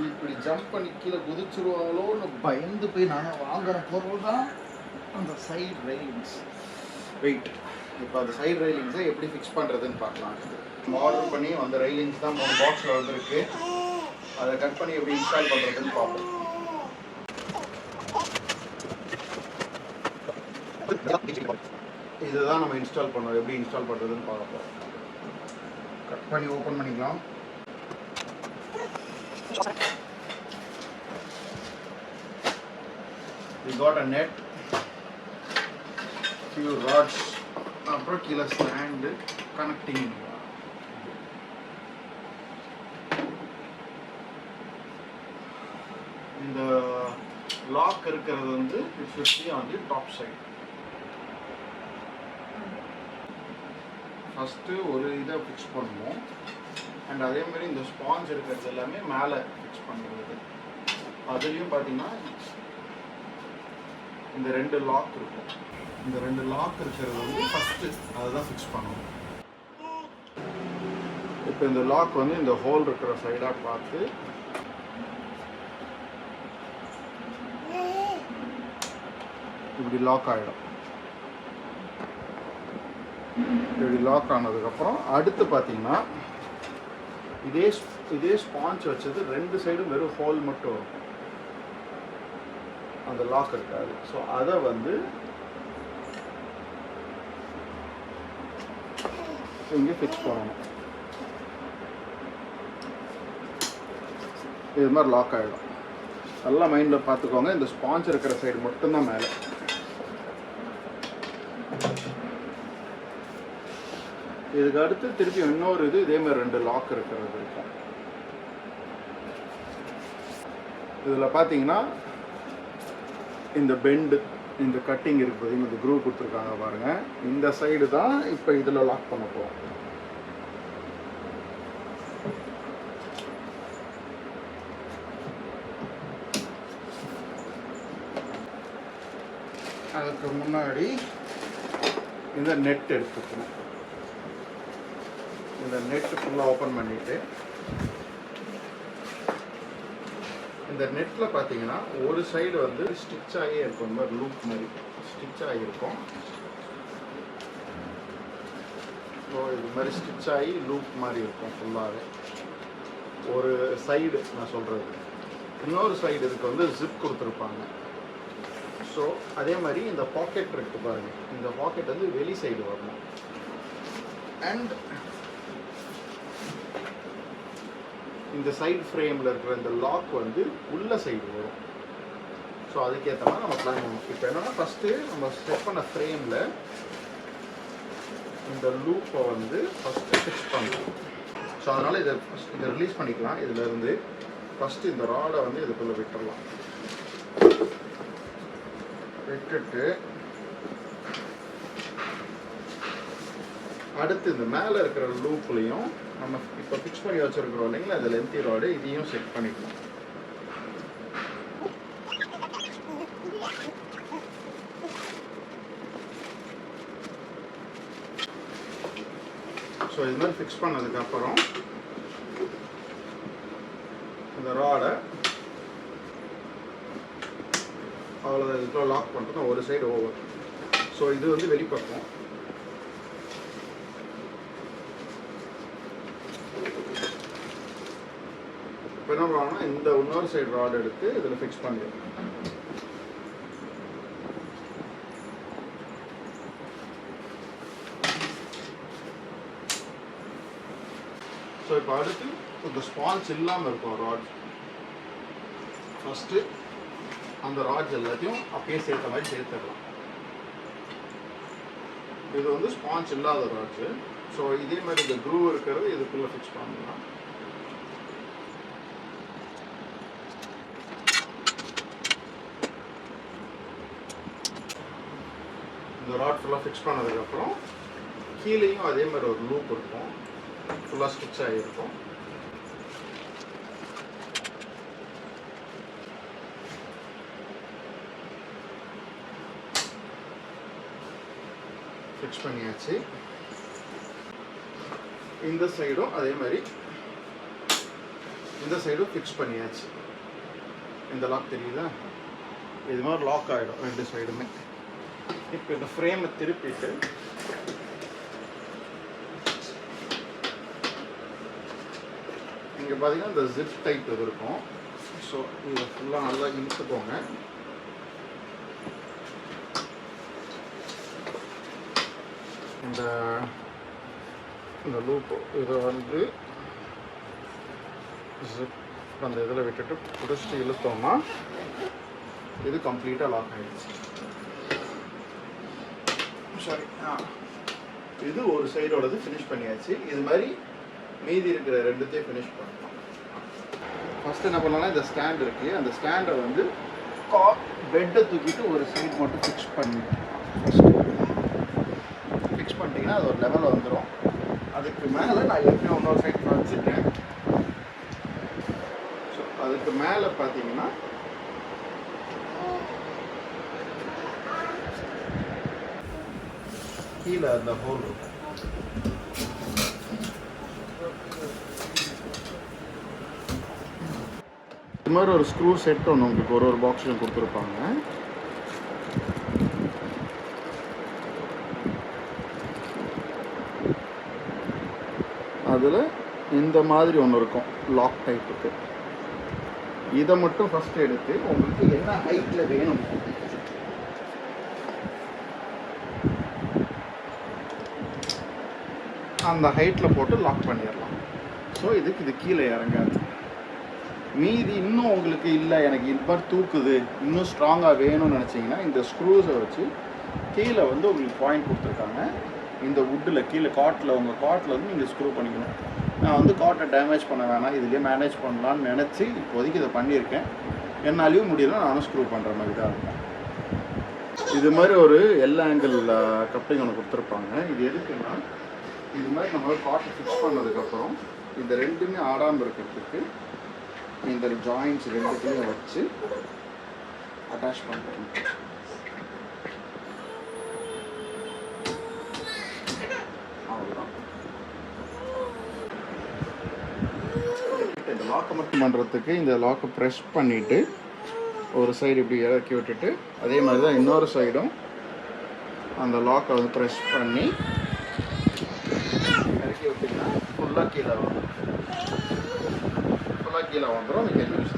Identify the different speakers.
Speaker 1: இப்படி ஜம்ப் பண்ணி கீழே குதிச்சிருவாங்களோன்னு பயந்து போய் நாங்கள் வாங்குற பொருள் தான் அந்த சைடு ரெயிலிங்ஸ். வெயிட், இப்போ அந்த சைடு ரெயிலிங்ஸை எப்படி ஃபிக்ஸ் பண்ணுறதுன்னு பார்க்கலாம். ஆர்டர் பண்ணி அந்த ரெயிலிங்ஸ் தான் 3 பாக்ஸில் வந்துருக்கு. அதை கட் பண்ணி எப்படி இன்ஸ்டால் பண்ணுறதுன்னு பார்ப்போம். இதுதான் நம்ம இன்ஸ்டால் பண்ணோம். எப்படி இன்ஸ்டால் பண்ணுறதுன்னு பார்ப்போம். கட் பண்ணி ஓப்பன் பண்ணிக்கலாம். We got a net, few rods, அப்புறம் கீழே ஸ்டாண்டு கனெக்டிங். இந்த லாக் இருக்கிறது வந்து it should be on the top side. First ஒரு இதை ஃபிக்ஸ் பண்ணுவோம். அண்ட் அதே மாதிரி இந்த ஸ்பாஞ்ச் இருக்கிறது எல்லாமே மேலே ஃபிக்ஸ் பண்ணுறது. அதுலேயும் பார்த்தீங்கன்னா இந்த 2 லாக் இருக்கும். இந்த 2 லாக் இருக்கிறது வந்து ஃபஸ்ட்டு அதை தான் ஃபிக்ஸ் பண்ணணும். இப்போ இந்த லாக் வந்து இந்த ஹோல் இருக்கிற சைடாக பார்த்து இப்படி லாக் ஆகிடும். இப்படி லாக் ஆனதுக்கப்புறம் அடுத்து பார்த்தீங்கன்னா இதே ஸ்பாஞ்ச் வச்சது 2 சைடும் வெறும் ஹோல் மட்டும் இருக்கும். அந்த லாக் இருக்காது. ஸோ அதை வந்து இங்கே ஃபிக்ஸ் பண்ணணும். இது மாதிரி லாக் ஆகிடும். நல்லா மைண்டில் பார்த்துக்கோங்க. இந்த ஸ்பாஞ்ச் இருக்கிற சைடு மட்டும்தான் மேலே. இதுக்கு அடுத்து திருப்பி இன்னொரு இது இதே மாதிரி 2 லாக் இருக்கிறது இருக்கும். இதில் பார்த்தீங்கன்னா இந்த பெண்டு, இந்த கட்டிங் இருக்கு பார்த்தீங்கன்னா, இந்த க்ரூ கொடுத்துருக்காங்க பாருங்கள். இந்த சைடு தான் இப்போ இதில் லாக் பண்ண போகிறோம். அதுக்கு முன்னாடி இந்த நெட் எடுத்துக்கணும். இந்த நெட்டு ஃபுல்லாக ஓப்பன் பண்ணிவிட்டு இந்த நெட்டில் பார்த்தீங்கன்னா ஒரு சைடு வந்து ஸ்டிச் ஆகி இருக்கும். இந்த மாதிரி லூப் மாதிரி ஸ்டிச் ஆகியிருக்கும். ஸோ இது மாதிரி ஸ்டிச் ஆகி லூப் மாதிரி இருக்கும் ஃபுல்லாகவே. ஒரு சைடு நான் சொல்கிறது. இன்னொரு சைடு இதுக்கு வந்து ஜிப் கொடுத்துருப்பாங்க. ஸோ அதே மாதிரி இந்த பாக்கெட் இருக்கு பாருங்கள். இந்த பாக்கெட் வந்து வெளி சைடு வரணும். அண்ட் இந்த சைடு ஃப்ரேமில் இருக்கிற இந்த லாக் வந்து உள்ள சைடு வரும். ஸோ அதுக்கேற்ற மாதிரி நம்ம பிளான் பண்ணணும். இப்போ என்னென்னா ஃபஸ்ட்டு நம்ம செட் பண்ண ஃப்ரேமில் இந்த லூப்பை வந்து ஃபஸ்ட்டு ஃபிக்ஸ் பண்ணணும். ஸோ அதனால் இதை ரிலீஸ் பண்ணிக்கலாம். இதிலேருந்து ஃபஸ்ட்டு இந்த ராடை வந்து இதுக்குள்ளே விட்டுடலாம். விட்டுட்டு அடுத்து இந்த மேலே இருக்கிற லூப்லையும் நம்ம இப்போ ஃபிக்ஸ் பண்ணி வச்சுருக்கிறோம் இல்லைங்களா, இந்த லென்த்தி ராடு, இதையும் செட் பண்ணிக்கலாம். ஸோ இது மாதிரி ஃபிக்ஸ் பண்ணதுக்கப்புறம் இந்த ராடை அவ்வளோதான். இதுக்குள்ள லாக் பண்ணுறது ஒரு சைடு ஓவர். ஸோ இது வந்து வெளிப்பக்கம். இப்போ என்ன பண்ணோம்னா இந்த இன்னொரு சைடு ராட் எடுத்து இதில் ஃபிக்ஸ் பண்ணிடுவோம். ஸோ இப்போ அடுத்து இந்த ஸ்பான்ஸ் இல்லாமல் இருக்கும் ராட். ஃபஸ்ட்டு அந்த ராட்ஸ் எல்லாத்தையும் அப்படியே சேர்த்த மாதிரி சேர்த்துடலாம். இது வந்து ஸ்பான்ஸ் இல்லாத ராட்ஸு. ஸோ இதே மாதிரி இந்த க்ரூ இருக்கிறது இதுக்குள்ளே ஃபிக்ஸ் பண்ணலாம். இந்த ராட் ஃபுல்லாக ஃபிக்ஸ் பண்ணதுக்கப்புறம் கீழேயும் அதே மாதிரி ஒரு லூப் இருக்கும். ஃபுல்லாக ஸ்டிச் ஆகியிருக்கும். ஃபிக்ஸ் பண்ணியாச்சு. இந்த சைடும் அதே மாதிரி இந்த சைடும் ஃபிக்ஸ் பண்ணியாச்சு. இந்த லாக் தெரியுதா? இது மாதிரி லாக் ஆகிடும் 2 சைடுமே. இப்போ இந்த ஃப்ரேமை திருப்பிட்டு இங்கே பார்த்தீங்கன்னா இந்த ஜிப் டைப் இது இருக்கும். ஸோ இதை ஃபுல்லாக நல்லா இழுத்துக்கோங்க. இந்த லூப்பு இதை வந்து ஜிப் அந்த இதில் விட்டுட்டு பிடிச்சிட்டு இழுத்தோம்னா இது கம்ப்ளீட்டாக லாக் ஆகிடுச்சு. சாரி, இது ஒரு சைடோடது ஃபினிஷ் பண்ணியாச்சு. இது மாதிரி மீதி இருக்கிற 2த்தையும் ஃபினிஷ் பண்ணணும். ஃபஸ்ட்டு என்ன பண்ணலாம்னா இந்த ஸ்டாண்ட் இருக்குது, அந்த ஸ்டாண்டை வந்து பெட்டை தூக்கிட்டு ஒரு சைடு மட்டும் ஃபிக்ஸ் பண்ணிட்டோம். ஃபிக்ஸ் பண்ணிட்டீங்கன்னா அது ஒரு லெவலில் வந்துடும். அதுக்கு மேலே நான் எப்பயும் இன்னொரு சைடு வச்சுட்டேன். ஸோ அதுக்கு மேலே பார்த்தீங்கன்னா கீழே அந்த ஹோல் இருக்கும். இது மாதிரி ஒரு ஸ்க்ரூ செட் ஒன்று உங்களுக்கு ஒரு பாக்ஸ்லையும் கொடுத்துருப்பாங்க. அதில் இந்த மாதிரி ஒன்று இருக்கும் லாக் டைப்புக்கு. இதை மட்டும் ஃபஸ்ட்டு எடுத்து உங்களுக்கு என்ன ஹைட்டில் வேணும் அந்த ஹைட்டில் போட்டு லாக் பண்ணிடலாம். ஸோ இது கீழே இறங்காது. மீதி இன்னும் உங்களுக்கு இல்லை எனக்கு இது மாதிரி தூக்குது இன்னும் ஸ்ட்ராங்காக வேணும்னு நினச்சிங்கன்னா இந்த ஸ்க்ரூஸை வச்சு கீழே வந்து உங்களுக்கு பாயிண்ட் கொடுத்துருக்காங்க. இந்த வுட்டில் கீழே காட்டில் உங்கள் காட்டில் வந்து நீங்கள் ஸ்க்ரூ பண்ணிக்கணும். நான் வந்து காட்டை டேமேஜ் பண்ண வேணாம், இதுலேயே மேனேஜ் பண்ணலான்னு நினச்சி இப்போதைக்கு இதை பண்ணியிருக்கேன். என்னாலையும் முடியல, நானும் ஸ்க்ரூ பண்ணுற மாதிரி தான் இருக்கும். இது மாதிரி ஒரு எல்லா ஆங்கிள் கப்ளிங் ஒன்று கொடுத்துருப்பாங்க. இது எதுக்குன்னா இது மாதிரி நம்ம காட்டை ஃபிக்ஸ் பண்ணதுக்கப்புறம் இந்த 2மே ஆடாமல் இருக்கிறதுக்கு இந்த ஜாயின்ட்ஸ் 2த்தையும் வச்சு அட்டாச் பண்ணுறோம். அவ்வளோதான். இந்த லாக்கை மட்டும் பண்ணுறதுக்கு இந்த லாக்கை ப்ரெஸ் பண்ணிவிட்டு ஒரு சைடு இப்படி இறக்கி விட்டுட்டு அதே மாதிரி தான் இன்னொரு சைடும் அந்த லாக்கை வந்து ப்ரெஸ் பண்ணி இறக்கி விட்டிங்கன்னா ஃபுல்லாக கீழே வந்துடும். நீங்கள் யூஸ்